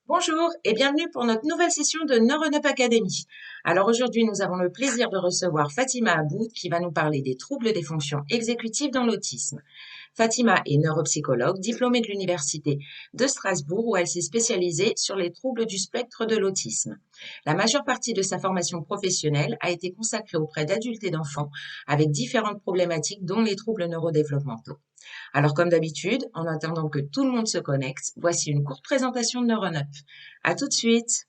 Bonjour et bienvenue pour notre nouvelle session de NeuroNup Academy. Alors aujourd'hui, nous avons le plaisir de recevoir Fatima Aboud qui va nous parler des troubles des fonctions exécutives dans l'autisme. Fatima est neuropsychologue, diplômée de l'Université de Strasbourg où elle s'est spécialisée sur les troubles du spectre de l'autisme. La majeure partie de sa formation professionnelle a été consacrée auprès d'adultes et d'enfants avec différentes problématiques dont les troubles neurodéveloppementaux. Alors, comme d'habitude, en attendant que tout le monde se connecte, voici une courte présentation de NeuroNup. À tout de suite!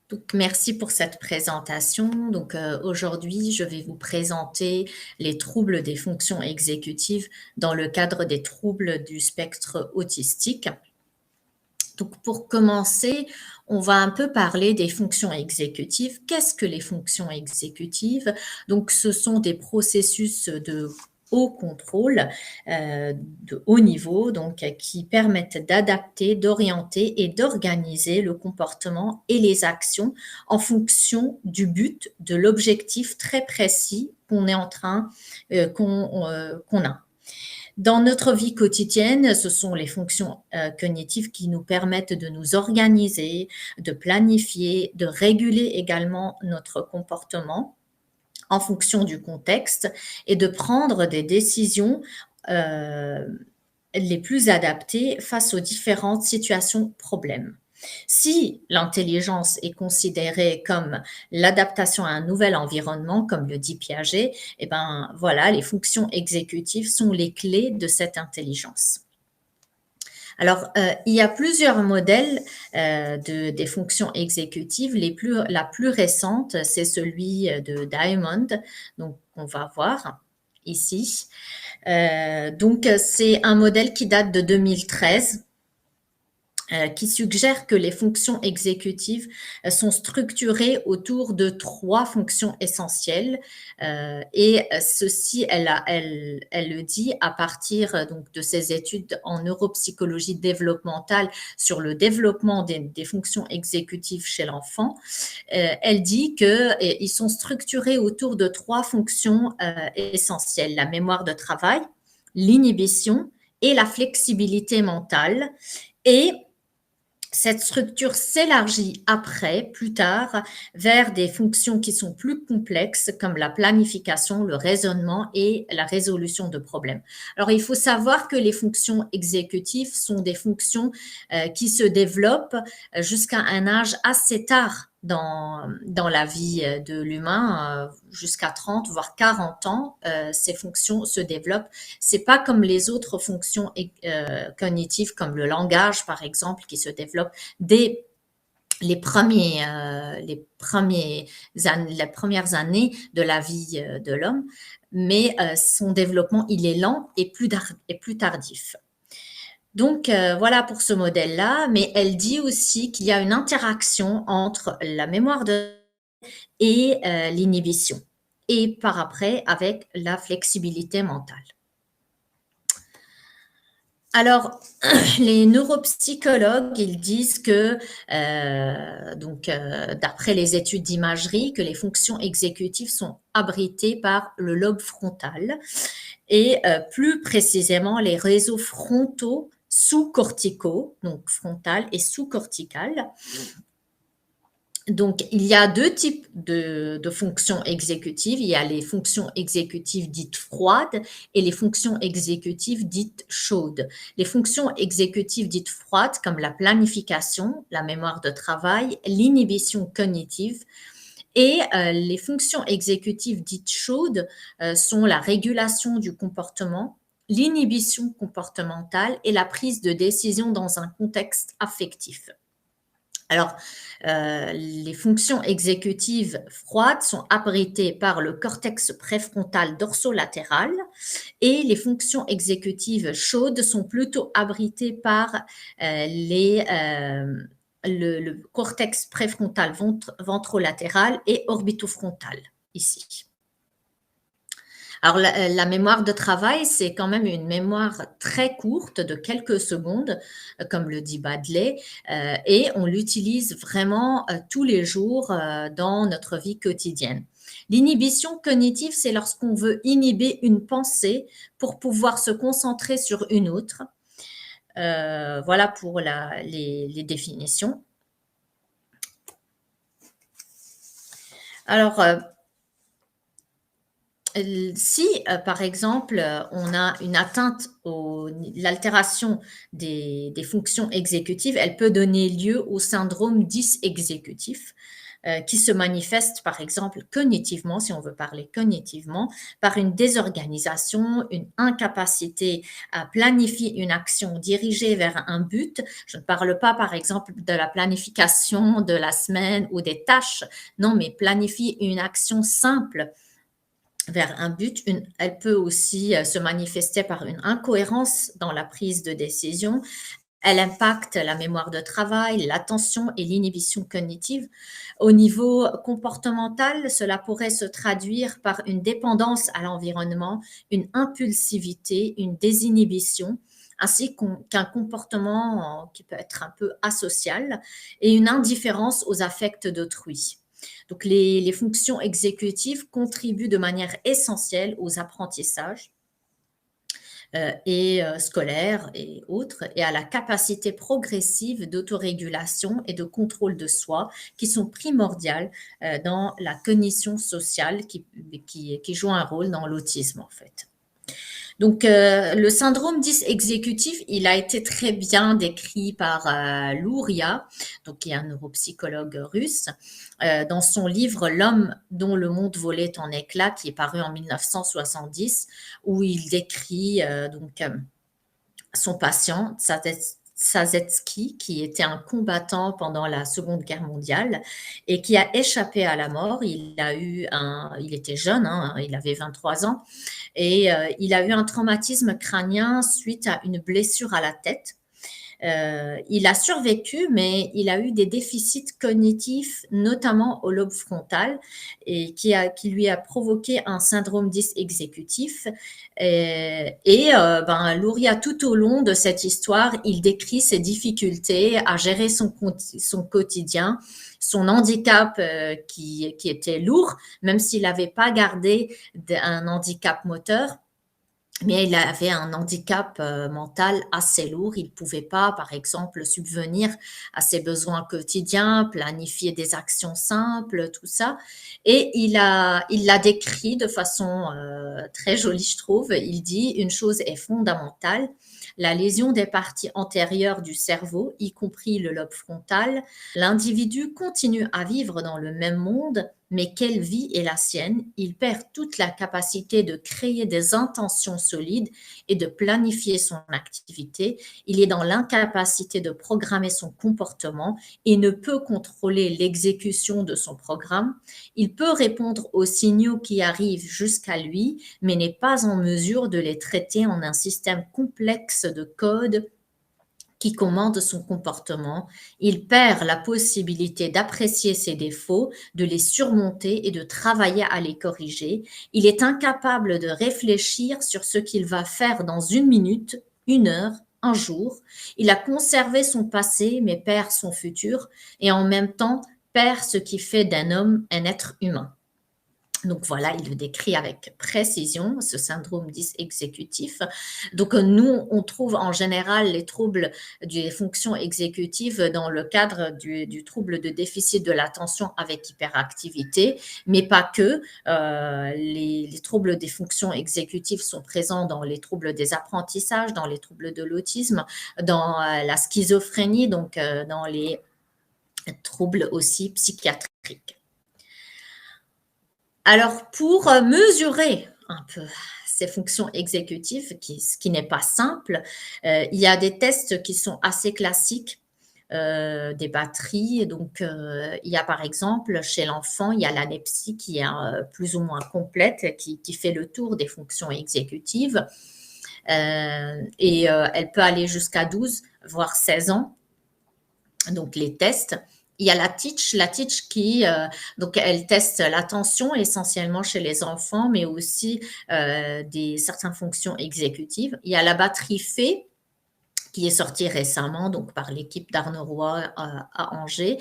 Donc, merci pour cette présentation. Donc, aujourd'hui, je vais vous présenter les troubles des fonctions exécutives dans le cadre des troubles du spectre autistique. Donc, pour commencer, on va un peu parler des fonctions exécutives. Qu'est-ce que les fonctions exécutives? Donc, ce sont des processus de haut contrôle, de haut niveau, donc qui permettent d'adapter, d'orienter et d'organiser le comportement et les actions en fonction du but, de l'objectif très précis qu'on est en train, qu'on a. Dans notre vie quotidienne, ce sont les fonctions cognitives qui nous permettent de nous organiser, de planifier, de réguler également notre comportement en fonction du contexte et de prendre des décisions les plus adaptées face aux différentes situations problèmes. Si l'intelligence est considérée comme l'adaptation à un nouvel environnement, comme le dit Piaget, eh ben voilà, les fonctions exécutives sont les clés de cette intelligence. Alors, il y a plusieurs modèles des fonctions exécutives. La plus récente, c'est celui de Diamond, donc on va voir ici. Donc, c'est un modèle qui date de 2013. Qui suggère que les fonctions exécutives sont structurées autour de 3 fonctions essentielles. Et ceci, elle le dit à partir donc de ses études en neuropsychologie développementale sur le développement des fonctions exécutives chez l'enfant. Elle dit qu'ils sont structurés autour de 3 fonctions essentielles: la mémoire de travail, l'inhibition et la flexibilité mentale. Et cette structure s'élargit après, plus tard, vers des fonctions qui sont plus complexes comme la planification, le raisonnement et la résolution de problèmes. Alors, il faut savoir que les fonctions exécutives sont des fonctions qui se développent jusqu'à un âge assez tard dans la vie de l'humain, jusqu'à 30 voire 40 ans, ces fonctions se développent. C'est pas comme les autres fonctions cognitives comme le langage par exemple qui se développe dès les premières années de la vie de l'homme, mais son développement il est lent et plus tardif. Donc voilà pour ce modèle-là, mais elle dit aussi qu'il y a une interaction entre la mémoire et l'inhibition, et par après avec la flexibilité mentale. Alors, les neuropsychologues, ils disent que, d'après les études d'imagerie, que les fonctions exécutives sont abritées par le lobe frontal et plus précisément les réseaux frontaux sous-corticaux, donc frontal et sous-cortical. Donc, il y a deux types de fonctions exécutives. Il y a les fonctions exécutives dites froides et les fonctions exécutives dites chaudes. Les fonctions exécutives dites froides, comme la planification, la mémoire de travail, l'inhibition cognitive, et les fonctions exécutives dites chaudes sont la régulation du comportement, l'inhibition comportementale et la prise de décision dans un contexte affectif. Alors, les fonctions exécutives froides sont abritées par le cortex préfrontal dorsolatéral et les fonctions exécutives chaudes sont plutôt abritées par le cortex préfrontal ventrolatéral et orbitofrontal, ici. Alors, la mémoire de travail, c'est quand même une mémoire très courte de quelques secondes, comme le dit Baddeley, et on l'utilise vraiment tous les jours dans notre vie quotidienne. L'inhibition cognitive, c'est lorsqu'on veut inhiber une pensée pour pouvoir se concentrer sur une autre. Voilà pour les définitions. Alors, si, par exemple, on a une atteinte l'altération des fonctions exécutives, elle peut donner lieu au syndrome dysexécutif, qui se manifeste, par exemple, cognitivement, si on veut parler cognitivement, par une désorganisation, une incapacité à planifier une action dirigée vers un but. Je ne parle pas, par exemple, de la planification de la semaine ou des tâches, non, mais planifier une action simple vers un but. Elle peut aussi se manifester par une incohérence dans la prise de décision. Elle impacte la mémoire de travail, l'attention et l'inhibition cognitive. Au niveau comportemental, cela pourrait se traduire par une dépendance à l'environnement, une impulsivité, une désinhibition, ainsi qu'un comportement qui peut être un peu asocial et une indifférence aux affects d'autrui. Donc, les fonctions exécutives contribuent de manière essentielle aux apprentissages scolaires et autres, et à la capacité progressive d'autorégulation et de contrôle de soi, qui sont primordiales dans la cognition sociale qui joue un rôle dans l'autisme, en fait. Donc, le syndrome dysexécutif, il a été très bien décrit par Luria, donc qui est un neuropsychologue russe, dans son livre L'homme dont le monde volait en éclats, qui est paru en 1970, où il décrit son patient, Sazetsky, qui était un combattant pendant la Seconde Guerre mondiale et qui a échappé à la mort. Il était jeune, hein, il avait 23 ans, et il a eu un traumatisme crânien suite à une blessure à la tête. Il a survécu, mais il a eu des déficits cognitifs, notamment au lobe frontal, et qui lui a provoqué un syndrome dysexécutif. Luria, tout au long de cette histoire, il décrit ses difficultés à gérer son quotidien, son handicap qui était lourd, même s'il n'avait pas gardé un handicap moteur. Mais il avait un handicap mental assez lourd. Il ne pouvait pas, par exemple, subvenir à ses besoins quotidiens, planifier des actions simples, tout ça. Et il l'a décrit de façon très jolie, je trouve. Il dit une chose est fondamentale. La lésion des parties antérieures du cerveau, y compris le lobe frontal, l'individu continue à vivre dans le même monde, mais quelle vie est la sienne? Il perd toute la capacité de créer des intentions solides et de planifier son activité. Il est dans l'incapacité de programmer son comportement et ne peut contrôler l'exécution de son programme. Il peut répondre aux signaux qui arrivent jusqu'à lui, mais n'est pas en mesure de les traiter en un système complexe de code qui commande son comportement. Il perd la possibilité d'apprécier ses défauts, de les surmonter et de travailler à les corriger. Il est incapable de réfléchir sur ce qu'il va faire dans 1 minute, 1 heure, un jour. Il a conservé son passé, mais perd son futur, et en même temps perd ce qui fait d'un homme un être humain. Donc voilà, il le décrit avec précision, ce syndrome dysexécutif. Donc nous, on trouve en général les troubles des fonctions exécutives dans le cadre du trouble de déficit de l'attention avec hyperactivité, mais pas que. Les troubles des fonctions exécutives sont présents dans les troubles des apprentissages, dans les troubles de l'autisme, dans la schizophrénie, donc dans les troubles aussi psychiatriques. Alors, pour mesurer un peu ces fonctions exécutives, ce qui n'est pas simple, il y a des tests qui sont assez classiques, des batteries. Donc, il y a par exemple, chez l'enfant, il y a l'anepsie qui est plus ou moins complète, qui fait le tour des fonctions exécutives. Et elle peut aller jusqu'à 12, voire 16 ans. Donc, les tests. Il y a la Teach qui, donc elle teste l'attention essentiellement chez les enfants, mais aussi certaines fonctions exécutives. Il y a la batterie FAY qui est sortie récemment donc par l'équipe d'Arnaud Roy à Angers,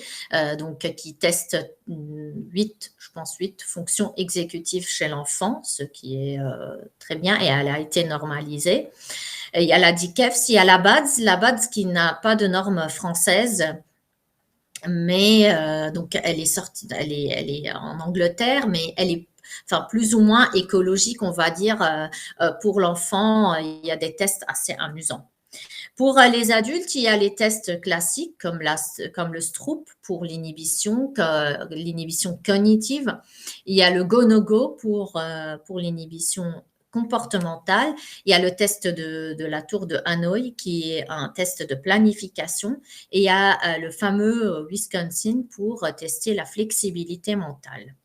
donc qui teste 8 fonctions exécutives chez l'enfant, ce qui est très bien, et elle a été normalisée. Et il y a la DICEF, il y a la BADS qui n'a pas de norme française. Mais donc elle est en Angleterre, mais elle est plus ou moins écologique, on va dire, pour l'enfant. Il y a des tests assez amusants. Pour les adultes, il y a les tests classiques comme le Stroop pour l'inhibition cognitive. Il y a le Go-No-Go pour l'inhibition comportementale. Il y a le test de la tour de Hanoï qui est un test de planification, et il y a le fameux Wisconsin pour tester la flexibilité mentale.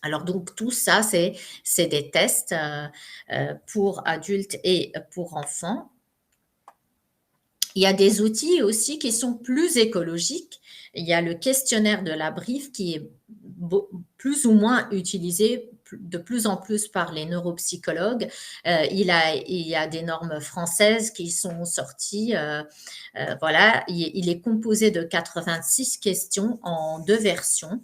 Alors donc tout ça, c'est des tests pour adultes et pour enfants. Il y a des outils aussi qui sont plus écologiques. Il y a le questionnaire de la BRIF qui est plus ou moins utilisé de plus en plus par les neuropsychologues. Il y a des normes françaises qui sont sorties. Voilà, il est composé de 86 questions en 2 versions.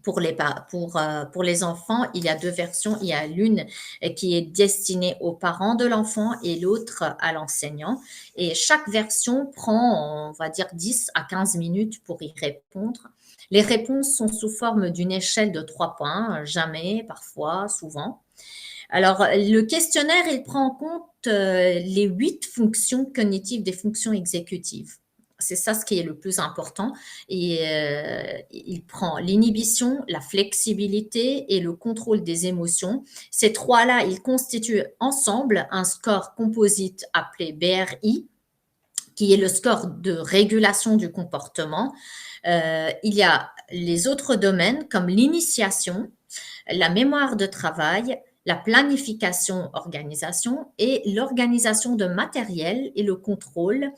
Pour les enfants, il y a 2 versions. Il y a l'une qui est destinée aux parents de l'enfant et l'autre à l'enseignant. Et chaque version prend, on va dire, 10 à 15 minutes pour y répondre. Les réponses sont sous forme d'une échelle de 3 points, jamais, parfois, souvent. Alors, le questionnaire, il prend en compte les 8 fonctions cognitives des fonctions exécutives. C'est ça ce qui est le plus important. Et il prend l'inhibition, la flexibilité et le contrôle des émotions. Ces 3-là, ils constituent ensemble un score composite appelé BRI, qui est le score de régulation du comportement. Il y a les autres domaines comme l'initiation, la mémoire de travail, la planification, organisation et l'organisation de matériel et le contrôle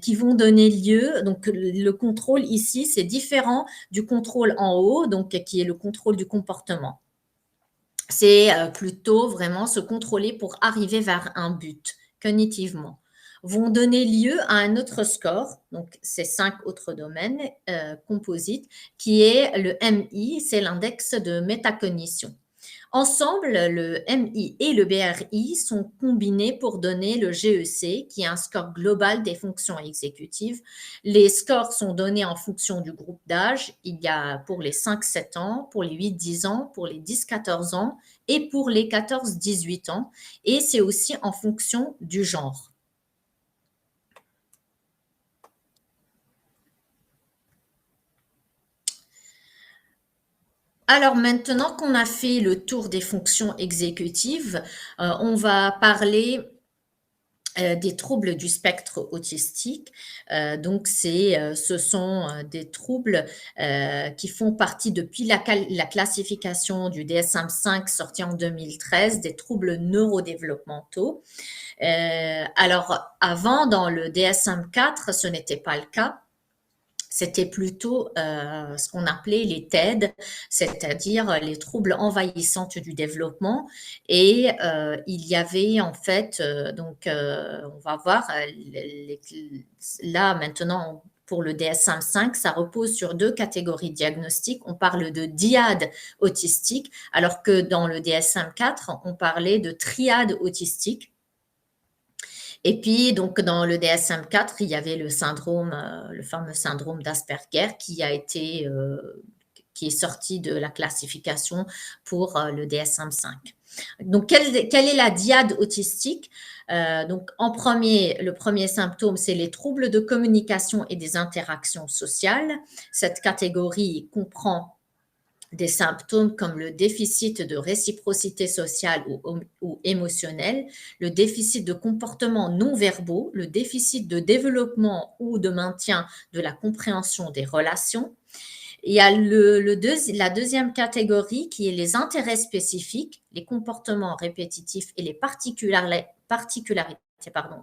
qui vont donner lieu. Donc, le contrôle ici, c'est différent du contrôle en haut, donc qui est le contrôle du comportement. C'est plutôt vraiment se contrôler pour arriver vers un but cognitivement. Vont donner lieu à un autre score, donc ces 5 autres domaines composites, qui est le MI, c'est l'index de métacognition. Ensemble, le MI et le BRI sont combinés pour donner le GEC, qui est un score global des fonctions exécutives. Les scores sont donnés en fonction du groupe d'âge. Il y a pour les 5-7 ans, pour les 8-10 ans, pour les 10-14 ans et pour les 14-18 ans. Et c'est aussi en fonction du genre. Alors maintenant qu'on a fait le tour des fonctions exécutives, on va parler des troubles du spectre autistique. Donc, ce sont des troubles qui font partie depuis la classification du DSM-5 sortie en 2013, des troubles neurodéveloppementaux. Alors, avant, dans le DSM-4, ce n'était pas le cas. c'était plutôt ce qu'on appelait les TED, c'est-à-dire les troubles envahissants du développement. Et il y avait en fait, on va voir, là maintenant, pour le DSM-5, ça repose sur deux catégories diagnostiques. On parle de dyade autistique, alors que dans le DSM-4, on parlait de triade autistique. Et puis, donc, dans le DSM-4, il y avait le syndrome, le fameux syndrome d'Asperger qui est sorti de la classification pour le DSM-5. Donc, quelle est la dyade autistique? Donc, le premier symptôme, c'est les troubles de communication et des interactions sociales. Cette catégorie comprend des symptômes comme le déficit de réciprocité sociale ou émotionnelle, le déficit de comportements non verbaux, le déficit de développement ou de maintien de la compréhension des relations. Il y a la deuxième catégorie qui est les intérêts spécifiques, les comportements répétitifs et les particularités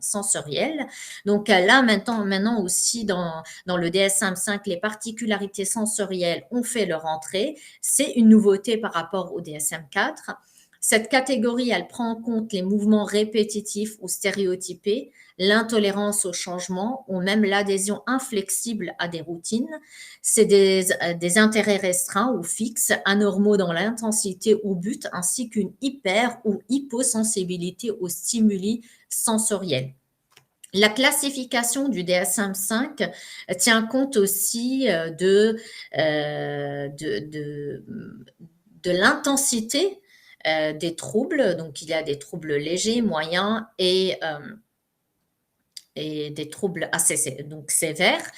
sensorielles. Donc là, maintenant aussi, dans le DSM-5, les particularités sensorielles ont fait leur entrée. C'est une nouveauté par rapport au DSM-4. Cette catégorie, elle prend en compte les mouvements répétitifs ou stéréotypés, l'intolérance au changement ou même l'adhésion inflexible à des routines. C'est des intérêts restreints ou fixes, anormaux dans l'intensité ou but, ainsi qu'une hyper ou hyposensibilité aux stimuli sensoriels. La classification du DSM-5 tient compte aussi de l'intensité des troubles. Donc, il y a des troubles légers, moyens et des troubles assez sévères.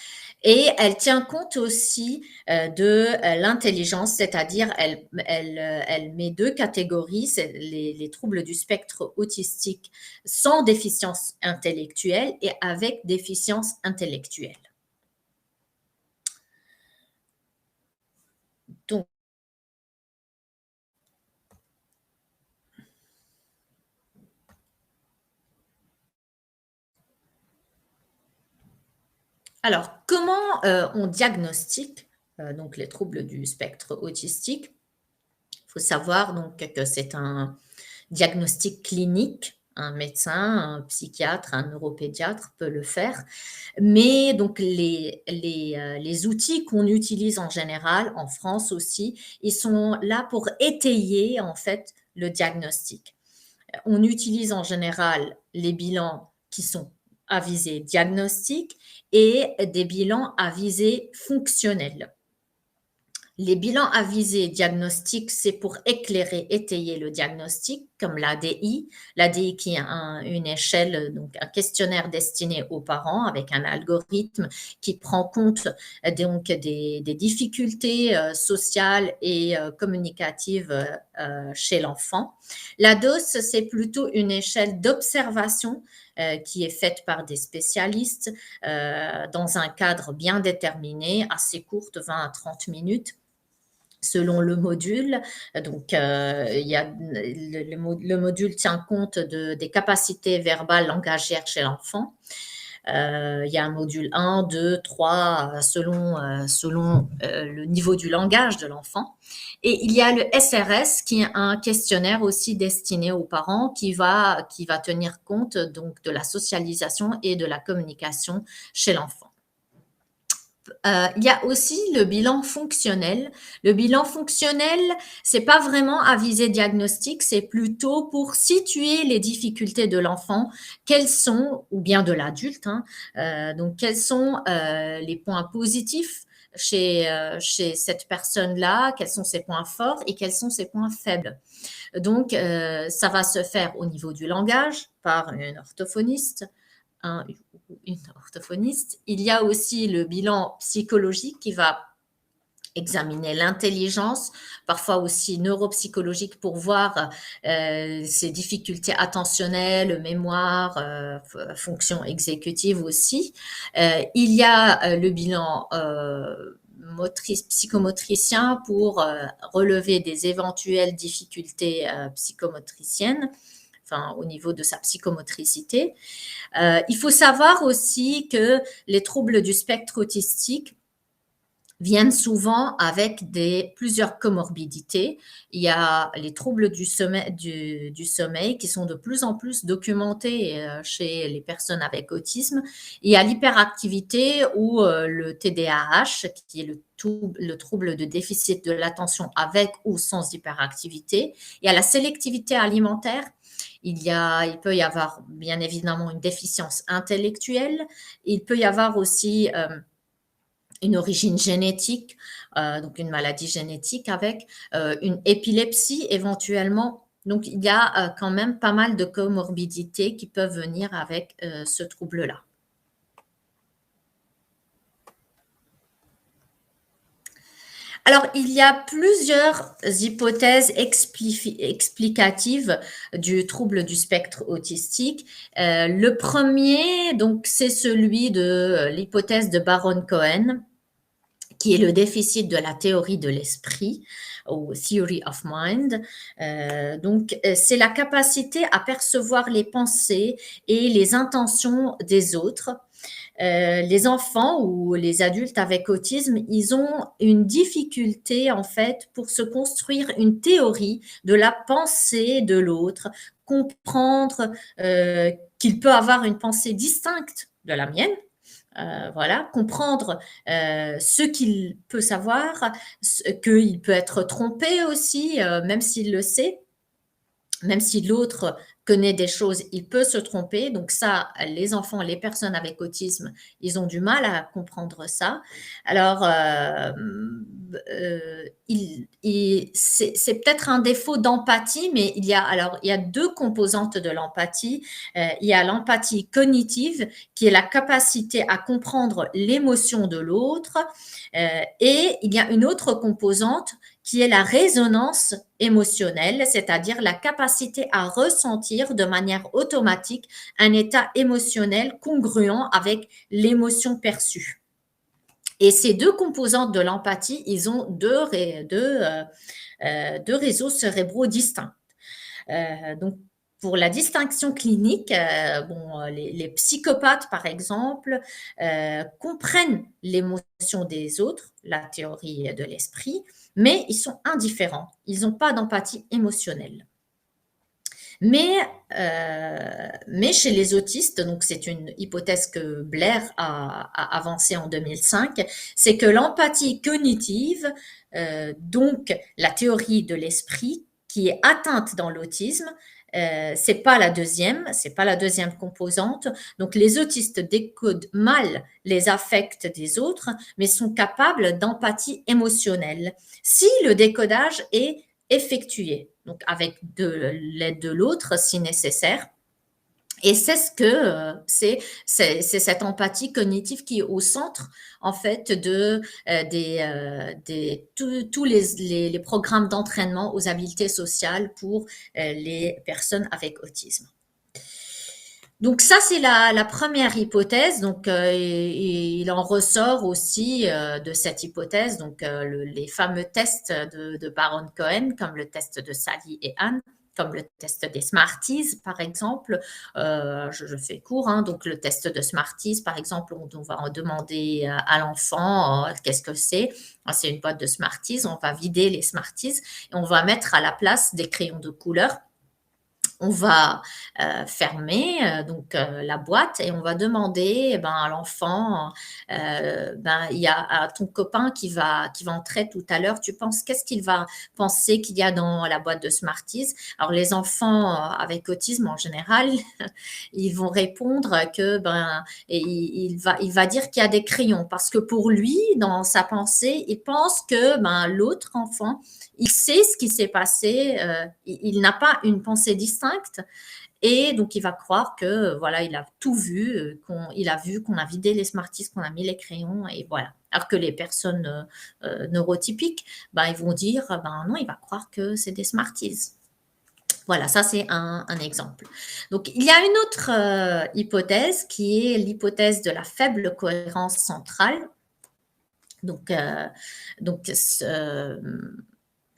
Et elle tient compte aussi de l'intelligence, c'est-à-dire elle met deux catégories, c'est les troubles du spectre autistique sans déficience intellectuelle et avec déficience intellectuelle. Donc, alors, comment on diagnostique donc les troubles du spectre autistique? Il faut savoir donc que c'est un diagnostic clinique. Un médecin, un psychiatre, un neuropédiatre peut le faire. Mais donc les outils qu'on utilise en général, en France aussi, ils sont là pour étayer en fait le diagnostic. On utilise en général les bilans qui sont à visée diagnostique et des bilans à visée fonctionnelle. Les bilans à visée diagnostique, c'est pour éclairer, étayer le diagnostic, comme l'ADI. L'ADI qui est une échelle, donc un questionnaire destiné aux parents avec un algorithme qui prend compte donc des difficultés sociales et communicatives chez l'enfant. La DOS, c'est plutôt une échelle d'observation qui est faite par des spécialistes dans un cadre bien déterminé, assez courte, 20 à 30 minutes selon le module. Donc, le module tient compte des capacités verbales langagières chez l'enfant. Il y a un module 1, 2, 3, selon le niveau du langage de l'enfant. Et il y a le SRS, qui est un questionnaire aussi destiné aux parents, qui va tenir compte donc de la socialisation et de la communication chez l'enfant. Il y a aussi le bilan fonctionnel. Le bilan fonctionnel, c'est pas vraiment à visée diagnostique, c'est plutôt pour situer les difficultés de l'enfant, quels sont, ou bien de l'adulte, donc quels sont les points positifs chez cette personne-là, quels sont ses points forts et quels sont ses points faibles. Donc, ça va se faire au niveau du langage par une orthophoniste, une orthophoniste. Il y a aussi le bilan psychologique qui va examiner l'intelligence, parfois aussi neuropsychologique pour voir ses difficultés attentionnelles, mémoire, fonction exécutive aussi. Il y a le bilan psychomotricien pour relever des éventuelles difficultés psychomotriciennes, enfin, au niveau de sa psychomotricité. Il faut savoir aussi que les troubles du spectre autistique viennent souvent avec plusieurs comorbidités. Il y a les troubles du sommeil qui sont de plus en plus documentés chez les personnes avec autisme. Il y a l'hyperactivité ou le TDAH, qui est le trouble de déficit de l'attention avec ou sans hyperactivité. Il y a la sélectivité alimentaire. Il peut y avoir bien évidemment une déficience intellectuelle. Il peut y avoir aussi une origine génétique, donc une maladie génétique avec une épilepsie éventuellement. Donc, il y a quand même pas mal de comorbidités qui peuvent venir avec ce trouble-là. Alors, il y a plusieurs hypothèses explicatives du trouble du spectre autistique. Le premier, donc, c'est celui de l'hypothèse de Baron-Cohen, qui est le déficit de la théorie de l'esprit, ou Theory of Mind. Donc, c'est la capacité à percevoir les pensées et les intentions des autres. Les enfants ou les adultes avec autisme, ils ont une difficulté en fait pour se construire une théorie de la pensée de l'autre, comprendre qu'il peut avoir une pensée distincte de la mienne. Voilà, comprendre ce qu'il peut savoir, qu'il peut être trompé aussi, même s'il le sait, même si l'autre connaît des choses, il peut se tromper. Donc ça, les enfants, les personnes avec autisme, ils ont du mal à comprendre ça. Alors, c'est peut-être un défaut d'empathie, mais il y a deux composantes de l'empathie. Il y a l'empathie cognitive, qui est la capacité à comprendre l'émotion de l'autre, et il y a une autre composante qui est la résonance émotionnelle, c'est-à-dire la capacité à ressentir de manière automatique un état émotionnel congruent avec l'émotion perçue. Et ces deux composantes de l'empathie, ils ont deux réseaux cérébraux distincts. Donc, pour la distinction clinique, les psychopathes, par exemple, comprennent l'émotion des autres, la théorie de l'esprit, mais ils sont indifférents. Ils n'ont pas d'empathie émotionnelle. Mais chez les autistes, donc c'est une hypothèse que Blair a avancée en 2005, c'est que l'empathie cognitive, donc la théorie de l'esprit, qui est atteinte dans l'autisme, c'est pas la deuxième composante. Donc les autistes décodent mal les affects des autres, mais sont capables d'empathie émotionnelle si le décodage est effectué, donc avec de l'aide de l'autre si nécessaire. Et c'est c'est cette empathie cognitive qui est au centre en fait de tous les programmes d'entraînement aux habiletés sociales pour les personnes avec autisme. Donc ça, c'est la première hypothèse. Donc, il en ressort aussi de cette hypothèse donc les fameux tests de Baron-Cohen, comme le test de Sally et Anne, comme le test des Smarties, par exemple. Je fais court, hein. Donc le test de Smarties, par exemple, on va en demander à l'enfant qu'est-ce que c'est. C'est une boîte de Smarties. On va vider les Smarties et on va mettre à la place des crayons de couleur. On va fermer la boîte et on va demander à l'enfant, il y a ton copain qui va entrer tout à l'heure, tu penses qu'est-ce qu'il va penser qu'il y a dans la boîte de Smarties? Alors les enfants avec autisme en général, ils vont répondre que il va dire qu'il y a des crayons parce que pour lui, dans sa pensée, il pense que l'autre enfant, il sait ce qui s'est passé, il n'a pas une pensée distincte et donc il va croire que voilà, il a tout vu, il a vu qu'on a vidé les Smarties, qu'on a mis les crayons et voilà. Alors que les personnes neurotypiques, ils vont dire non, il va croire que c'est des Smarties. Voilà, ça c'est un exemple. Donc il y a une autre hypothèse qui est l'hypothèse de la faible cohérence centrale. Donc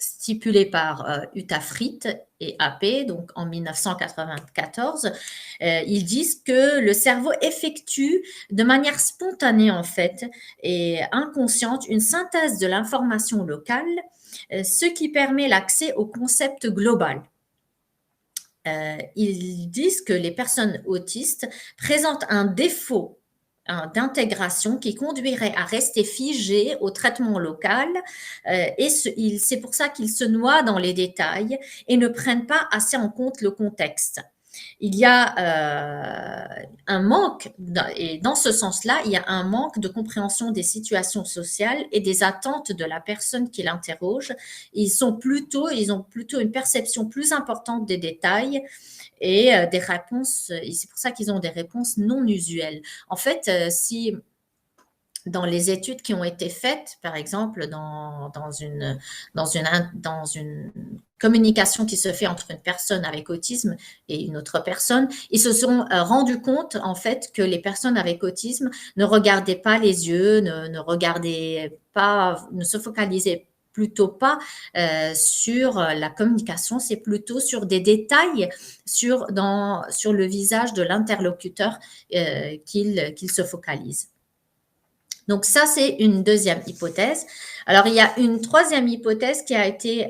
stipulé par Utafrit et AP, donc en 1994, ils disent que le cerveau effectue de manière spontanée en fait et inconsciente une synthèse de l'information locale, ce qui permet l'accès au concept global. Ils disent que les personnes autistes présentent un défaut d'intégration qui conduirait à rester figés au traitement local et c'est pour ça qu'ils se noient dans les détails et ne prennent pas assez en compte le contexte. Il y a un manque, et dans ce sens-là, il y a un manque de compréhension des situations sociales et des attentes de la personne qui l'interroge. Ils ont plutôt une perception plus importante des détails et des réponses, et c'est pour ça qu'ils ont des réponses non usuelles. En fait, si dans les études qui ont été faites, par exemple, dans une communication qui se fait entre une personne avec autisme et une autre personne, ils se sont rendus compte, en fait, que les personnes avec autisme ne regardaient pas les yeux, ne regardaient pas, ne se focalisaient plutôt pas sur la communication, c'est plutôt sur des détails sur le visage de l'interlocuteur qu'ils se focalisent. Donc ça, c'est une deuxième hypothèse. Alors, il y a une troisième hypothèse qui a été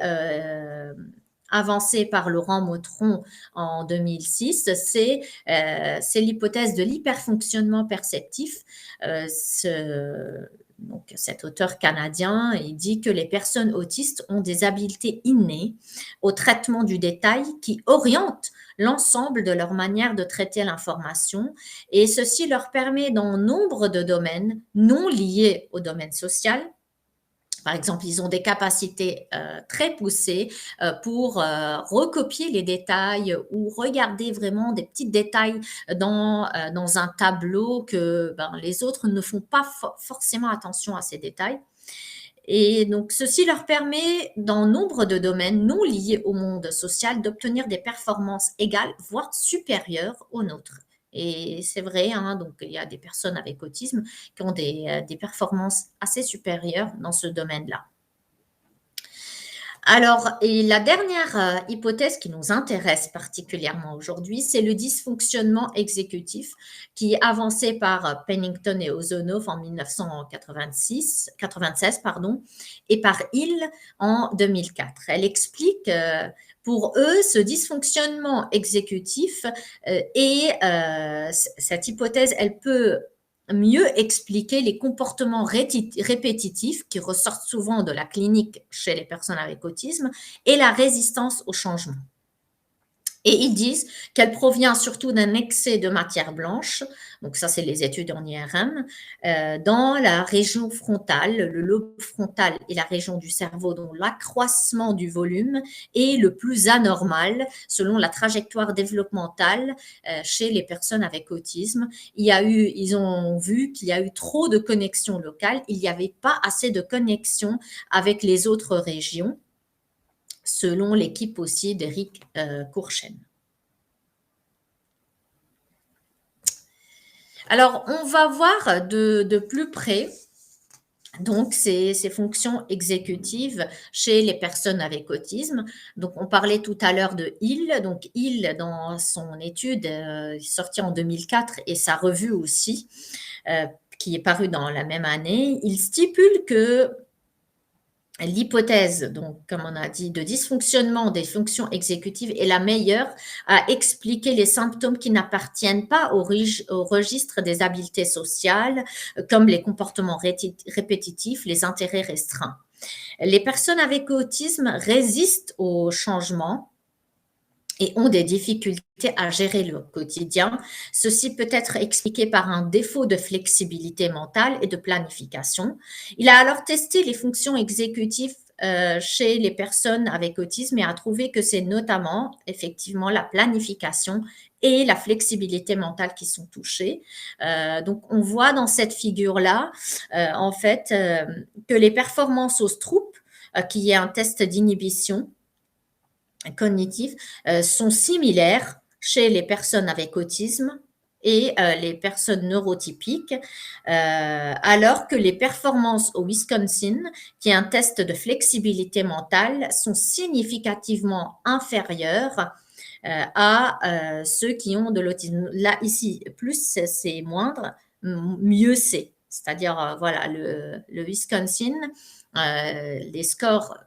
avancée par Laurent Motron en 2006, c'est l'hypothèse de l'hyperfonctionnement perceptif. Donc, cet auteur canadien, il dit que les personnes autistes ont des habiletés innées au traitement du détail qui orientent l'ensemble de leur manière de traiter l'information et ceci leur permet dans nombre de domaines non liés au domaine social. Par exemple, ils ont des capacités très poussées pour recopier les détails ou regarder vraiment des petits détails dans un tableau que les autres ne font pas forcément attention à ces détails. Et donc, ceci leur permet, dans nombre de domaines non liés au monde social, d'obtenir des performances égales, voire supérieures aux nôtres. Et c'est vrai, donc il y a des personnes avec autisme qui ont des performances assez supérieures dans ce domaine-là. Alors, et la dernière hypothèse qui nous intéresse particulièrement aujourd'hui, c'est le dysfonctionnement exécutif qui est avancé par Pennington et Ozonov en 1996 et par Hill en 2004. Elle explique pour eux, ce dysfonctionnement exécutif et cette hypothèse, elle peut mieux expliquer les comportements répétitifs qui ressortent souvent de la clinique chez les personnes avec autisme et la résistance au changement. Et ils disent qu'elle provient surtout d'un excès de matière blanche, donc ça c'est les études en IRM, dans la région frontale, le lobe frontal et la région du cerveau dont l'accroissement du volume est le plus anormal selon la trajectoire développementale chez les personnes avec autisme. Ils ont vu qu'il y a eu trop de connexions locales, il n'y avait pas assez de connexions avec les autres régions, selon l'équipe aussi d'Éric Courchene. Alors, on va voir de plus près donc ces fonctions exécutives chez les personnes avec autisme. Donc, on parlait tout à l'heure de Hill. Donc, Hill, dans son étude sortie en 2004 et sa revue aussi, qui est parue dans la même année, il stipule que l'hypothèse, donc, comme on a dit, de dysfonctionnement des fonctions exécutives est la meilleure à expliquer les symptômes qui n'appartiennent pas au registre des habiletés sociales, comme les comportements répétitifs, les intérêts restreints. Les personnes avec autisme résistent au changement et ont des difficultés à gérer le quotidien. Ceci peut être expliqué par un défaut de flexibilité mentale et de planification. Il a alors testé les fonctions exécutives chez les personnes avec autisme et a trouvé que c'est notamment effectivement la planification et la flexibilité mentale qui sont touchées. Donc, on voit dans cette figure-là, en fait, que les performances au Stroop, qui est un test d'inhibition cognitifs sont similaires chez les personnes avec autisme et les personnes neurotypiques, alors que les performances au Wisconsin, qui est un test de flexibilité mentale, sont significativement inférieures à ceux qui ont de l'autisme. Là, ici, plus c'est moindre, mieux c'est. C'est-à-dire, voilà, le Wisconsin, les scores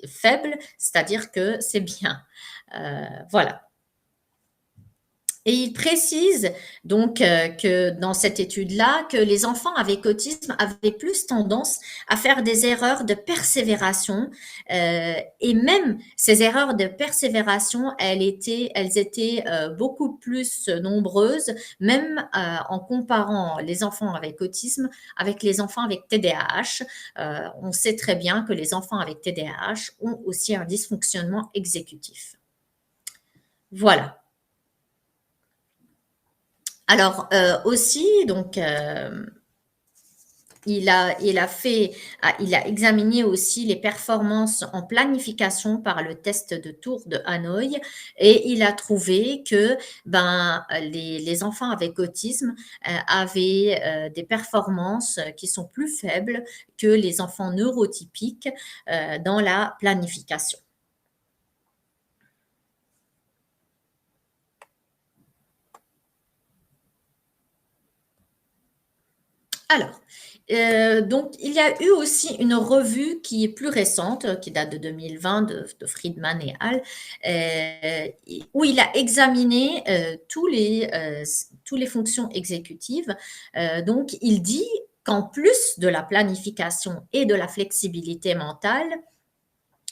faibles, c'est-à-dire que c'est bien. Voilà. Et il précise donc que dans cette étude-là, que les enfants avec autisme avaient plus tendance à faire des erreurs de persévération et même ces erreurs de persévération, elles étaient beaucoup plus nombreuses, même en comparant les enfants avec autisme avec les enfants avec TDAH. On sait très bien que les enfants avec TDAH ont aussi un dysfonctionnement exécutif. Voilà. Alors aussi, donc, il a examiné aussi les performances en planification par le test de Tour de Hanoï et il a trouvé que les enfants avec autisme avaient des performances qui sont plus faibles que les enfants neurotypiques dans la planification. Alors, donc il y a eu aussi une revue qui est plus récente, qui date de 2020 de Friedman et al., où il a examiné tous les fonctions exécutives. Donc il dit qu'en plus de la planification et de la flexibilité mentale,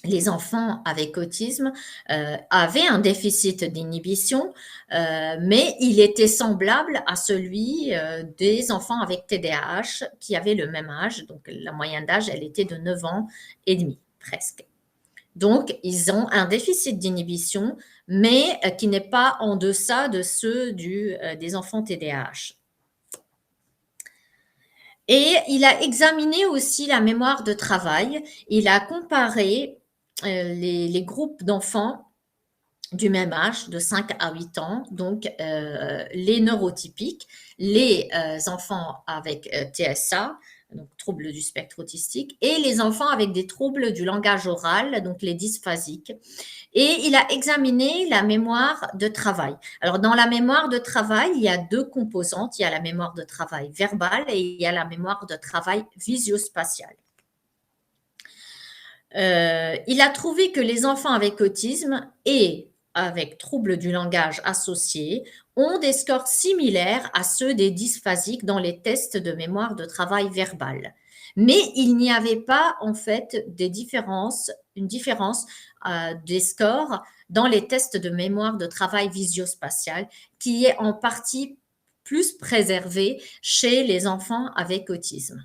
les enfants avec autisme avaient un déficit d'inhibition, mais il était semblable à celui des enfants avec TDAH qui avaient le même âge. Donc, la moyenne d'âge, elle était de 9 ans et demi, presque. Donc, ils ont un déficit d'inhibition, mais qui n'est pas en deçà de ceux des enfants TDAH. Et il a examiné aussi la mémoire de travail. Il a comparé les groupes d'enfants du même âge, de 5 à 8 ans, donc les neurotypiques, les enfants avec TSA, donc troubles du spectre autistique, et les enfants avec des troubles du langage oral, donc les dysphasiques. Et il a examiné la mémoire de travail. Alors, dans la mémoire de travail, il y a deux composantes. Il y a la mémoire de travail verbale et il y a la mémoire de travail visio-spatiale. Il a trouvé que les enfants avec autisme et avec troubles du langage associés ont des scores similaires à ceux des dysphasiques dans les tests de mémoire de travail verbal. Mais il n'y avait pas en fait une différence des scores dans les tests de mémoire de travail visio-spatial qui est en partie plus préservé chez les enfants avec autisme.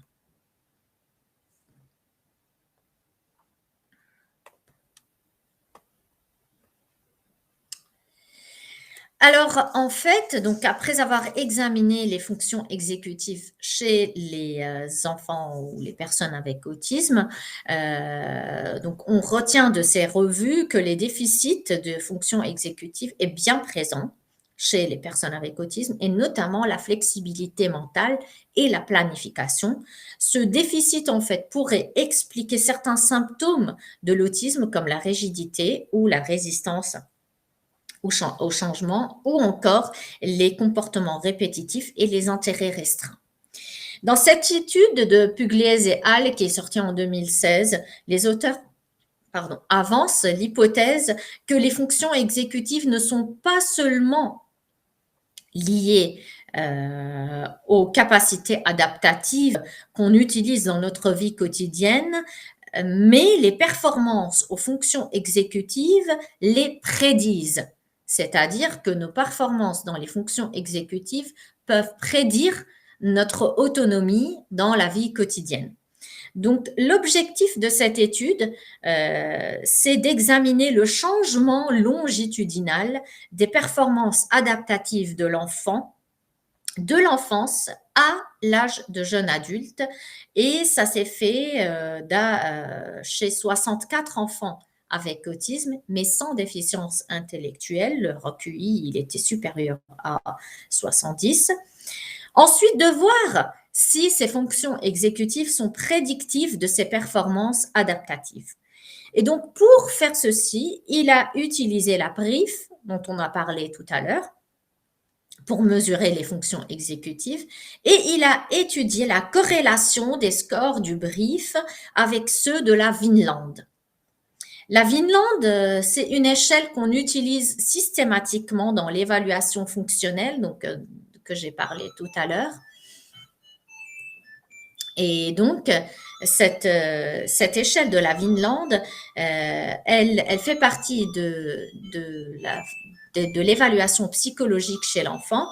Alors, en fait, donc après avoir examiné les fonctions exécutives chez les enfants ou les personnes avec autisme, donc on retient de ces revues que les déficits de fonctions exécutives est bien présent chez les personnes avec autisme et notamment la flexibilité mentale et la planification. Ce déficit, en fait, pourrait expliquer certains symptômes de l'autisme comme la rigidité ou la résistance au changement ou encore les comportements répétitifs et les intérêts restreints. Dans cette étude de Pugliese et al. Qui est sortie en 2016, les auteurs avancent l'hypothèse que les fonctions exécutives ne sont pas seulement liées aux capacités adaptatives qu'on utilise dans notre vie quotidienne, mais les performances aux fonctions exécutives les prédisent. C'est-à-dire que nos performances dans les fonctions exécutives peuvent prédire notre autonomie dans la vie quotidienne. Donc, l'objectif de cette étude, c'est d'examiner le changement longitudinal des performances adaptatives de l'enfant, de l'enfance à l'âge de jeune adulte. Et ça s'est fait chez 64 enfants avec autisme, mais sans déficience intellectuelle. Leur QI, il était supérieur à 70. Ensuite, de voir si ces fonctions exécutives sont prédictives de ses performances adaptatives. Et donc, pour faire ceci, il a utilisé la BRIF, dont on a parlé tout à l'heure, pour mesurer les fonctions exécutives, et il a étudié la corrélation des scores du BRIF avec ceux de la Vineland. La Vineland, c'est une échelle qu'on utilise systématiquement dans l'évaluation fonctionnelle, donc que j'ai parlé tout à l'heure. Et donc, cette échelle de la Vineland, elle fait partie de l'évaluation psychologique chez l'enfant.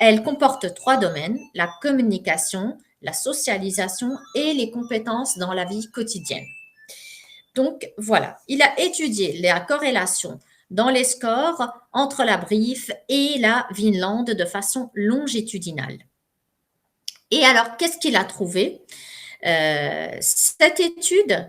Elle comporte 3 domaines, la communication, la socialisation et les compétences dans la vie quotidienne. Donc, voilà, il a étudié la corrélation dans les scores entre la BRIF et la Vineland de façon longitudinale. Et alors, qu'est-ce qu'il a trouvé? Cette étude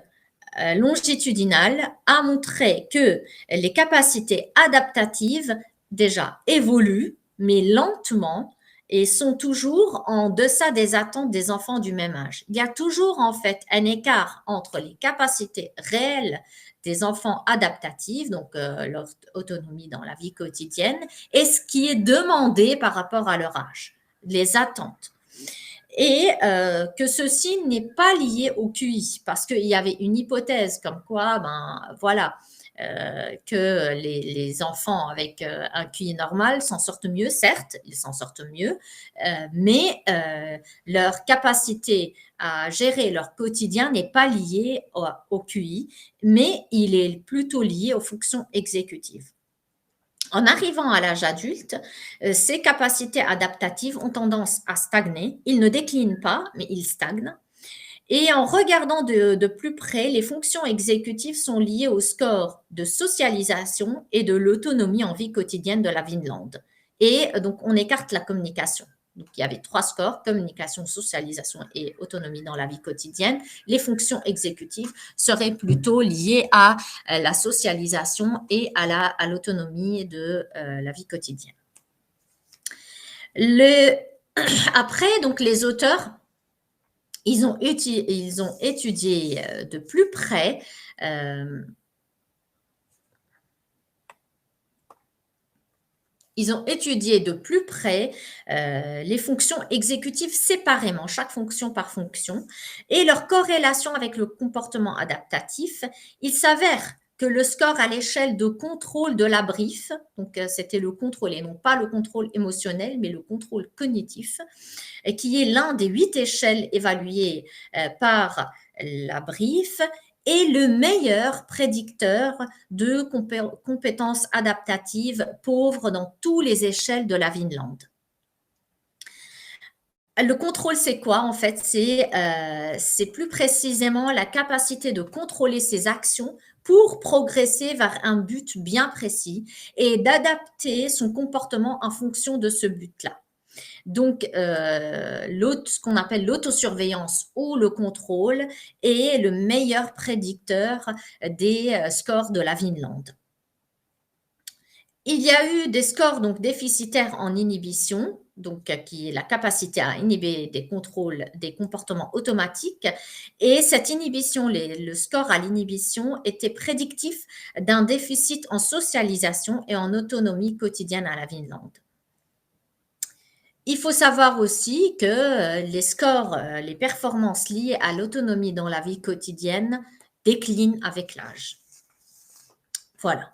longitudinale a montré que les capacités adaptatives déjà évoluent, mais lentement, et sont toujours en deçà des attentes des enfants du même âge. Il y a toujours en fait un écart entre les capacités réelles des enfants adaptatifs, donc leur autonomie dans la vie quotidienne, et ce qui est demandé par rapport à leur âge, les attentes. Et que ceci n'est pas lié au QI, parce qu'il y avait une hypothèse comme quoi, voilà, que les enfants avec un QI normal s'en sortent mieux, certes, ils s'en sortent mieux, mais leur capacité à gérer leur quotidien n'est pas liée au QI, mais il est plutôt lié aux fonctions exécutives. En arrivant à l'âge adulte, ces capacités adaptatives ont tendance à stagner. Ils ne déclinent pas, mais ils stagnent. Et en regardant de plus près, les fonctions exécutives sont liées au score de socialisation et de l'autonomie en vie quotidienne de la Vineland. Et donc, on écarte la communication. Donc, il y avait 3 scores, communication, socialisation et autonomie dans la vie quotidienne. Les fonctions exécutives seraient plutôt liées à la socialisation et à l'autonomie de la vie quotidienne. Après, donc, les auteurs, ils ont étudié de plus près les fonctions exécutives séparément, chaque fonction par fonction, et leur corrélation avec le comportement adaptatif. Il s'avère que le score à l'échelle de contrôle de la BRIF, donc c'était le contrôle et non pas le contrôle émotionnel, mais le contrôle cognitif, et qui est l'un des 8 échelles évaluées par la BRIF, est le meilleur prédicteur de compétences adaptatives pauvres dans toutes les échelles de la Vineland. Le contrôle, c'est quoi en fait? C'est plus précisément la capacité de contrôler ses actions pour progresser vers un but bien précis et d'adapter son comportement en fonction de ce but-là. Donc, ce qu'on appelle l'autosurveillance ou le contrôle est le meilleur prédicteur des scores de la Vineland. Il y a eu des scores donc déficitaires en inhibition, donc qui est la capacité à inhiber des contrôles, des comportements automatiques. Et cette inhibition, le score à l'inhibition était prédictif d'un déficit en socialisation et en autonomie quotidienne à la Vineland. Il faut savoir aussi que les scores, les performances liées à l'autonomie dans la vie quotidienne déclinent avec l'âge. Voilà.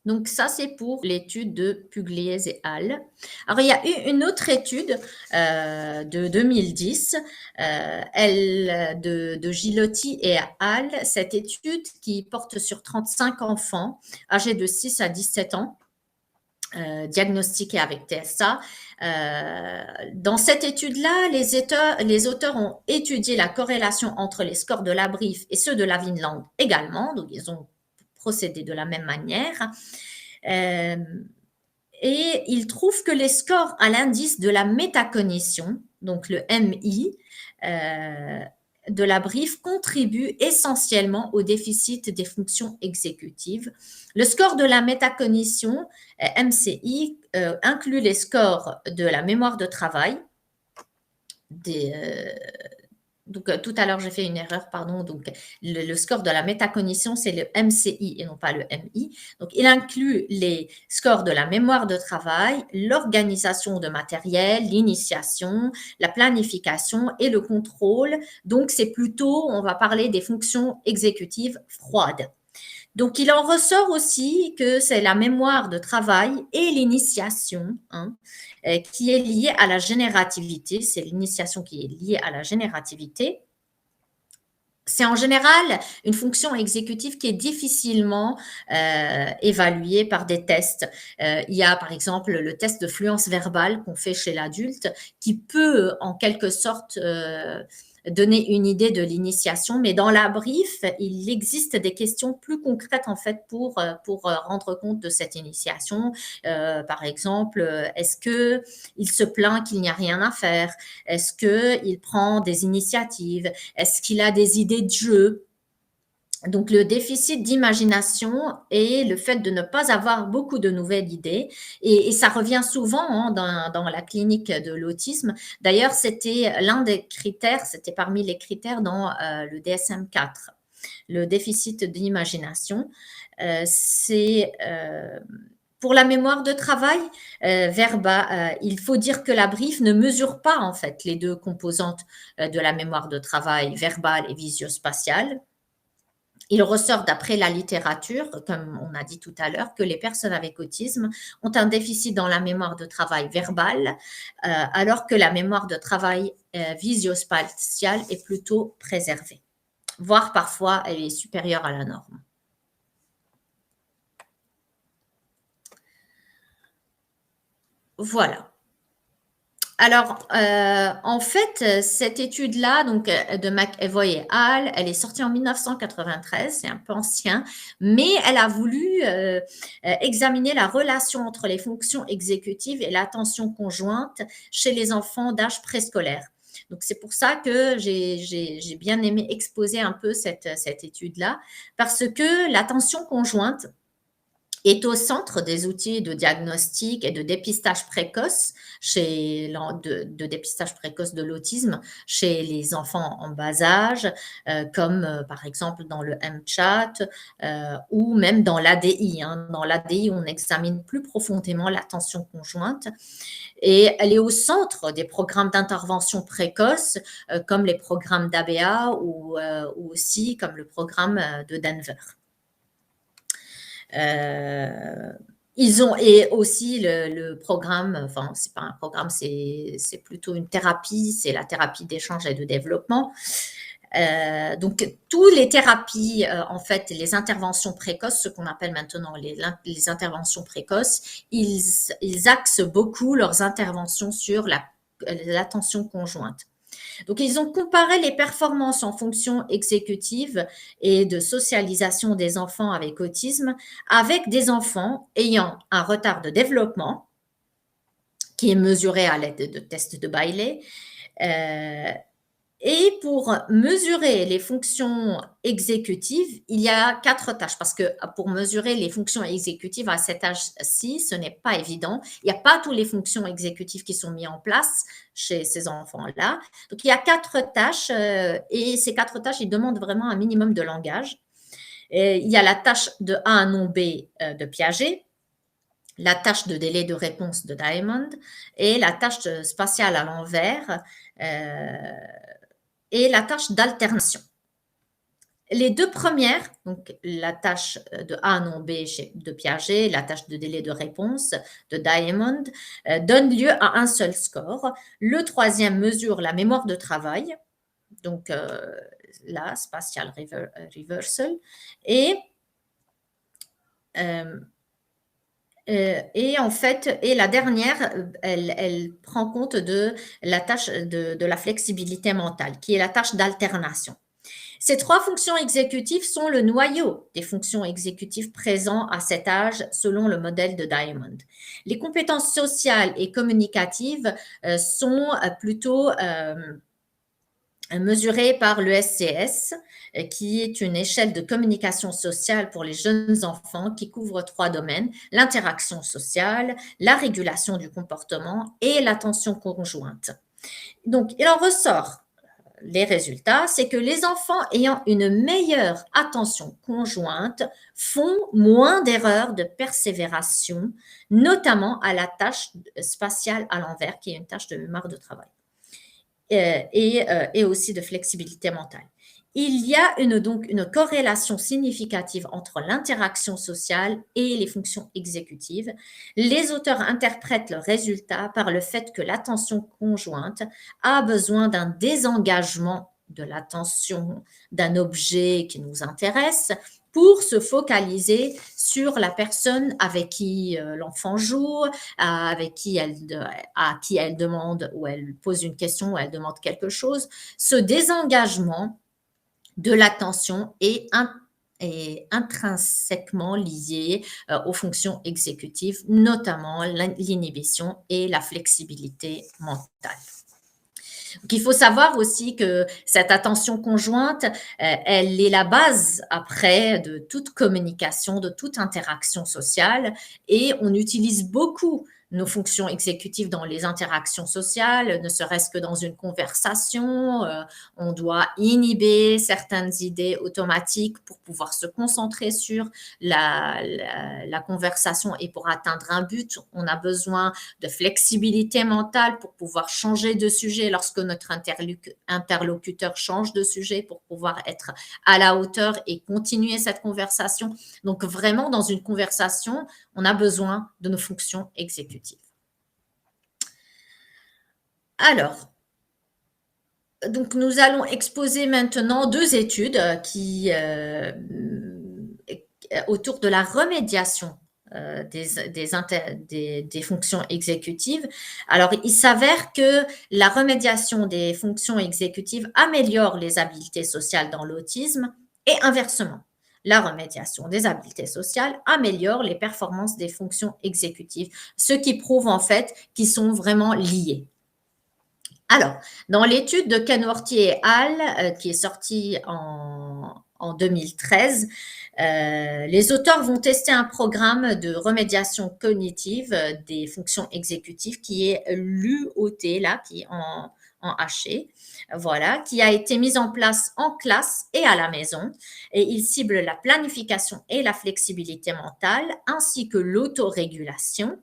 Donc, ça, c'est pour l'étude de Pugliese et al. Alors, il y a eu une autre étude de 2010, de Gilotti et al. Cette étude qui porte sur 35 enfants âgés de 6 à 17 ans. Diagnostiqués avec TSA. Dans cette étude-là, les auteurs ont étudié la corrélation entre les scores de la BRIF et ceux de la Vineland également, donc ils ont procédé de la même manière. Et ils trouvent que les scores à l'indice de la métacognition, donc le MI, de la brief contribue essentiellement au déficit des fonctions exécutives. Le score de la métacognition, MCI, inclut les scores de la mémoire de travail, donc, tout à l'heure, j'ai fait une erreur, pardon. Donc, le score de la métacognition, c'est le MCI et non pas le MI. Donc, il inclut les scores de la mémoire de travail, l'organisation de matériel, l'initiation, la planification et le contrôle. Donc, c'est plutôt, on va parler des fonctions exécutives froides. Donc, il en ressort aussi que c'est la mémoire de travail et l'initiation qui est liée à la générativité. C'est l'initiation qui est liée à la générativité. C'est en général une fonction exécutive qui est difficilement évaluée par des tests. Il y a par exemple le test de fluence verbale qu'on fait chez l'adulte qui peut en quelque sorte donner une idée de l'initiation, mais dans la brief, il existe des questions plus concrètes en fait pour rendre compte de cette initiation. Par exemple, est-ce que il se plaint qu'il n'y a rien à faire? Est-ce que il prend des initiatives? Est-ce qu'il a des idées de jeu? Donc, le déficit d'imagination et le fait de ne pas avoir beaucoup de nouvelles idées. Et ça revient souvent dans la clinique de l'autisme. D'ailleurs, c'était l'un des critères, c'était parmi les critères dans le DSM-4. Le déficit d'imagination, c'est pour la mémoire de travail, il faut dire que la brief ne mesure pas en fait les deux composantes de la mémoire de travail, verbale et visio-spatiale. Il ressort d'après la littérature, comme on a dit tout à l'heure, que les personnes avec autisme ont un déficit dans la mémoire de travail verbale, alors que la mémoire de travail visio-spatiale est plutôt préservée, voire parfois elle est supérieure à la norme. Voilà. Alors, en fait, cette étude-là, donc de McEvoy et al., elle est sortie en 1993, c'est un peu ancien, mais elle a voulu examiner la relation entre les fonctions exécutives et l'attention conjointe chez les enfants d'âge préscolaire. Donc, c'est pour ça que j'ai bien aimé exposer un peu cette étude-là, parce que l'attention conjointe est au centre des outils de diagnostic et de dépistage précoce de dépistage précoce de l'autisme chez les enfants en bas âge, comme par exemple dans le MChat ou même dans l'ADI. Dans l'ADI, on examine plus profondément l'attention conjointe et elle est au centre des programmes d'intervention précoce comme les programmes d'ABA ou aussi comme le programme de Denver. Ils ont et aussi le programme, enfin c'est pas un programme, c'est plutôt une thérapie, c'est la thérapie d'échange et de développement. Donc toutes les thérapies, en fait, les interventions précoces, ce qu'on appelle maintenant les interventions précoces, ils axent beaucoup leurs interventions sur l'attention conjointe. Donc, ils ont comparé les performances en fonction exécutive et de socialisation des enfants avec autisme avec des enfants ayant un retard de développement qui est mesuré à l'aide de tests de Bailey. Et pour mesurer les fonctions exécutives, il y a 4 tâches parce que pour mesurer les fonctions exécutives à cet âge-ci, ce n'est pas évident. Il n'y a pas toutes les fonctions exécutives qui sont mises en place chez ces enfants-là. Donc, il y a 4 tâches et ces 4 tâches, ils demandent vraiment un minimum de langage. Et il y a la tâche de A à non B de Piaget, la tâche de délai de réponse de Diamond et la tâche spatiale à l'envers et la tâche d'alternation. Les 2 premières, donc la tâche de A non B de Piaget, la tâche de délai de réponse de Diamond, donnent lieu à un seul score. Le 3e mesure la mémoire de travail, donc la spatial reversal, et en fait, la dernière, elle prend compte de la tâche de la flexibilité mentale, qui est la tâche d'alternation. Ces 3 fonctions exécutives sont le noyau des fonctions exécutives présents à cet âge selon le modèle de Diamond. Les compétences sociales et communicatives sont plutôt mesurée par le SCS, qui est une échelle de communication sociale pour les jeunes enfants qui couvre 3 domaines, l'interaction sociale, la régulation du comportement et l'attention conjointe. Donc, il en ressort les résultats, c'est que les enfants ayant une meilleure attention conjointe font moins d'erreurs de persévération, notamment à la tâche spatiale à l'envers, qui est une tâche de mémoire de travail, et aussi de flexibilité mentale. Il y a donc une corrélation significative entre l'interaction sociale et les fonctions exécutives. Les auteurs interprètent le résultat par le fait que l'attention conjointe a besoin d'un désengagement de l'attention d'un objet qui nous intéresse pour se focaliser sur la personne avec qui l'enfant joue, avec qui à qui elle demande ou elle pose une question ou elle demande quelque chose. Ce désengagement de l'attention est intrinsèquement lié aux fonctions exécutives, notamment l'inhibition et la flexibilité mentale. Donc, il faut savoir aussi que cette attention conjointe, elle est la base après de toute communication, de toute interaction sociale, et on utilise beaucoup nos fonctions exécutives dans les interactions sociales, ne serait-ce que dans une conversation. On doit inhiber certaines idées automatiques pour pouvoir se concentrer sur la conversation et pour atteindre un but. On a besoin de flexibilité mentale pour pouvoir changer de sujet lorsque notre interlocuteur change de sujet pour pouvoir être à la hauteur et continuer cette conversation. Donc vraiment, dans une conversation, on a besoin de nos fonctions exécutives. Alors, donc nous allons exposer maintenant 2 études qui autour de la remédiation des fonctions exécutives. Alors, il s'avère que la remédiation des fonctions exécutives améliore les habiletés sociales dans l'autisme et inversement. La remédiation des habiletés sociales améliore les performances des fonctions exécutives, ce qui prouve en fait qu'ils sont vraiment liés. Alors, dans l'étude de Kenworthy et al., qui est sortie en 2013, les auteurs vont tester un programme de remédiation cognitive des fonctions exécutives qui est l'UOT, là, qui est en haché, voilà, qui a été mise en place en classe et à la maison. Et il cible la planification et la flexibilité mentale, ainsi que l'autorégulation.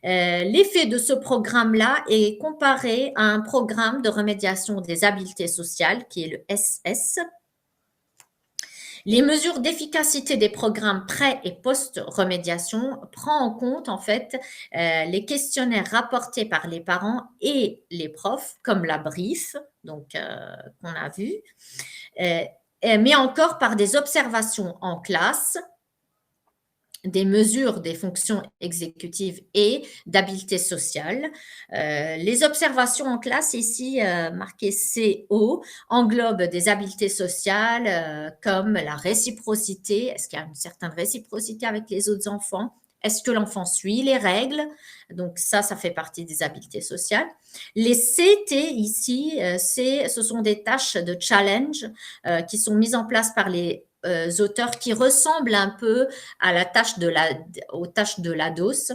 L'effet de ce programme-là est comparé à un programme de remédiation des habiletés sociales, qui est le SS. Les mesures d'efficacité des programmes pré- et post-remédiation prend en compte en fait les questionnaires rapportés par les parents et les profs, comme la brief, donc qu'on a vu, mais encore par des observations en classe, des mesures des fonctions exécutives et d'habileté sociale. Les observations en classe, ici marquées CO, englobent des habiletés sociales comme la réciprocité. Est-ce qu'il y a une certaine réciprocité avec les autres enfants? Est-ce que l'enfant suit les règles? Donc ça fait partie des habiletés sociales. Les CT ici, ce sont des tâches de challenge qui sont mises en place par les auteurs qui ressemblent un peu à aux tâches de la DOS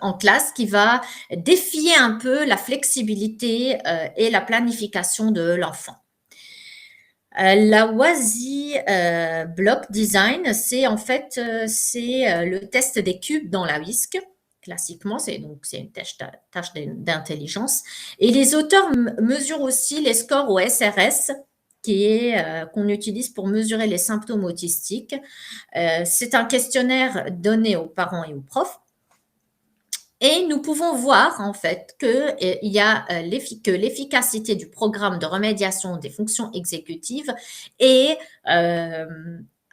en classe, qui va défier un peu la flexibilité et la planification de l'enfant. La WASI Block Design, c'est en fait le test des cubes dans la WISC. Classiquement, c'est une tâche d'intelligence. Et les auteurs mesurent aussi les scores au SRS, qu'on utilise pour mesurer les symptômes autistiques. C'est un questionnaire donné aux parents et aux profs. Et nous pouvons voir en fait que l'efficacité du programme de remédiation des fonctions exécutives a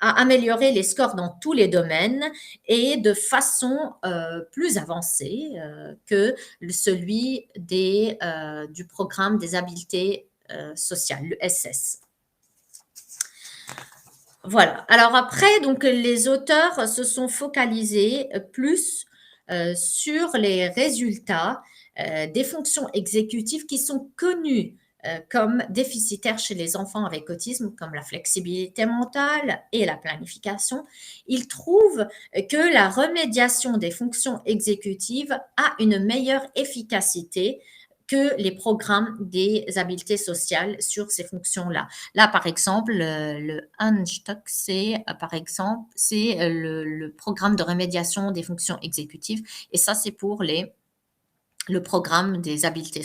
amélioré les scores dans tous les domaines et de façon plus avancée que celui du programme des habiletés sociales, le SS. Voilà. Alors après, donc les auteurs se sont focalisés plus sur les résultats des fonctions exécutives qui sont connues comme déficitaires chez les enfants avec autisme, comme la flexibilité mentale et la planification, il trouve que la remédiation des fonctions exécutives a une meilleure efficacité que les programmes des habiletés sociales sur ces fonctions-là. Là, par exemple, le Unstock, c'est par exemple, c'est le programme de remédiation des fonctions exécutives, et ça, c'est pour le programme des habiletés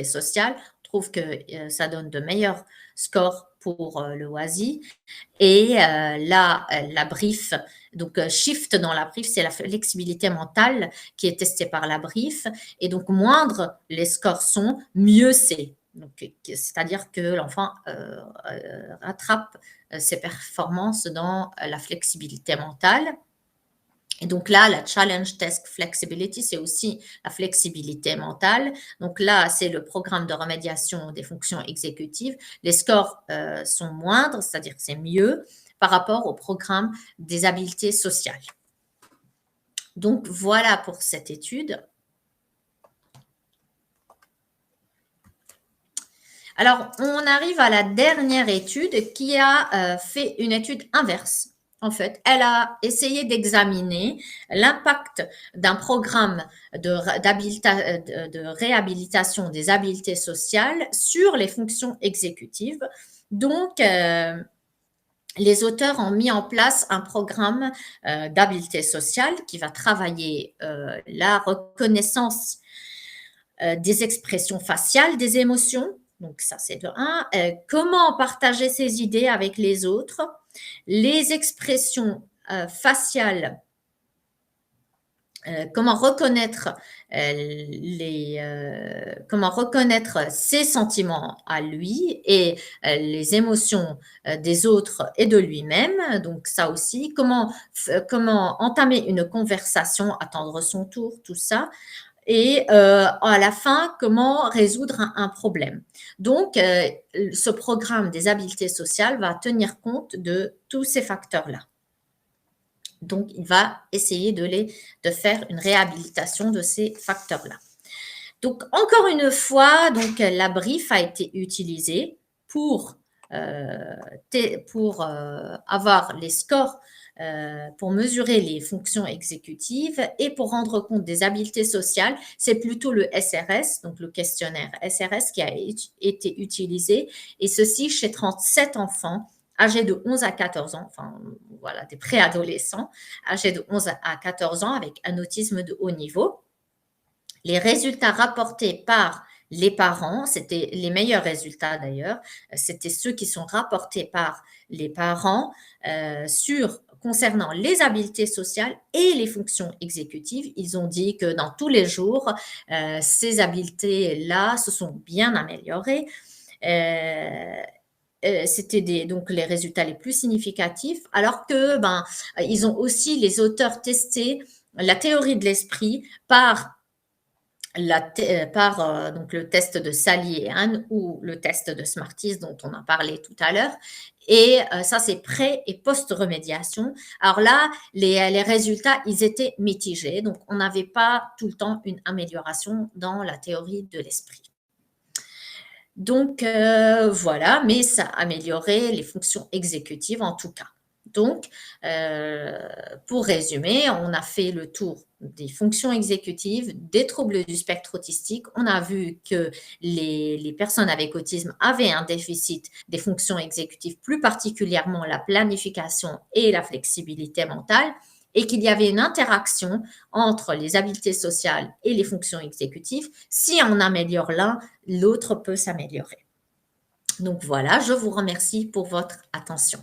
sociales. On trouve que ça donne de meilleurs scores pour le WASI. Et là, la brief, donc Shift dans la brief, c'est la flexibilité mentale qui est testée par la brief. Et donc, moindre les scores sont, mieux c'est. C'est-à-dire que l'enfant rattrape ses performances dans la flexibilité mentale. Et donc là, la Challenge Test Flexibility, c'est aussi la flexibilité mentale. Donc là, c'est le programme de remédiation des fonctions exécutives. Les scores sont moindres, c'est-à-dire que c'est mieux par rapport au programme des habiletés sociales. Donc voilà pour cette étude. Alors, on arrive à la dernière étude qui a fait une étude inverse. En fait, elle a essayé d'examiner l'impact d'un programme de réhabilitation des habiletés sociales sur les fonctions exécutives. Donc, les auteurs ont mis en place un programme d'habileté sociale qui va travailler la reconnaissance des expressions faciales, des émotions. Donc, ça, c'est de 1. Comment partager ses idées avec les autres? Les expressions faciales, comment reconnaître ses sentiments à lui et les émotions des autres et de lui-même. Donc ça aussi, comment entamer une conversation, attendre son tour, tout ça. Et à la fin, comment résoudre un problème. Donc, ce programme des habiletés sociales va tenir compte de tous ces facteurs-là. Donc, il va essayer de faire une réhabilitation de ces facteurs-là. Donc, encore une fois, donc, la brief a été utilisée pour avoir les scores, pour mesurer les fonctions exécutives et pour rendre compte des habiletés sociales. C'est plutôt le SRS, donc le questionnaire SRS qui a été utilisé, et ceci chez 37 enfants âgés de 11 à 14 ans, enfin voilà, des préadolescents âgés de 11 à 14 ans avec un autisme de haut niveau. Les résultats rapportés par les parents, c'était les meilleurs résultats d'ailleurs, c'était ceux qui sont rapportés par les parents concernant les habiletés sociales et les fonctions exécutives. Ils ont dit que dans tous les jours, ces habiletés-là se sont bien améliorées. C'était donc les résultats les plus significatifs, alors que ils ont aussi, les auteurs, testé la théorie de l'esprit par donc le test de Sally et Anne ou le test de Smarties dont on a parlé tout à l'heure. Et ça, c'est pré- et post-remédiation. Alors là, les résultats, ils étaient mitigés. Donc, on n'avait pas tout le temps une amélioration dans la théorie de l'esprit. Donc, voilà, mais ça améliorait les fonctions exécutives en tout cas. Donc, pour résumer, on a fait le tour des fonctions exécutives, des troubles du spectre autistique. On a vu que les personnes avec autisme avaient un déficit des fonctions exécutives, plus particulièrement la planification et la flexibilité mentale, et qu'il y avait une interaction entre les habiletés sociales et les fonctions exécutives. Si on améliore l'un, l'autre peut s'améliorer. Donc voilà, je vous remercie pour votre attention.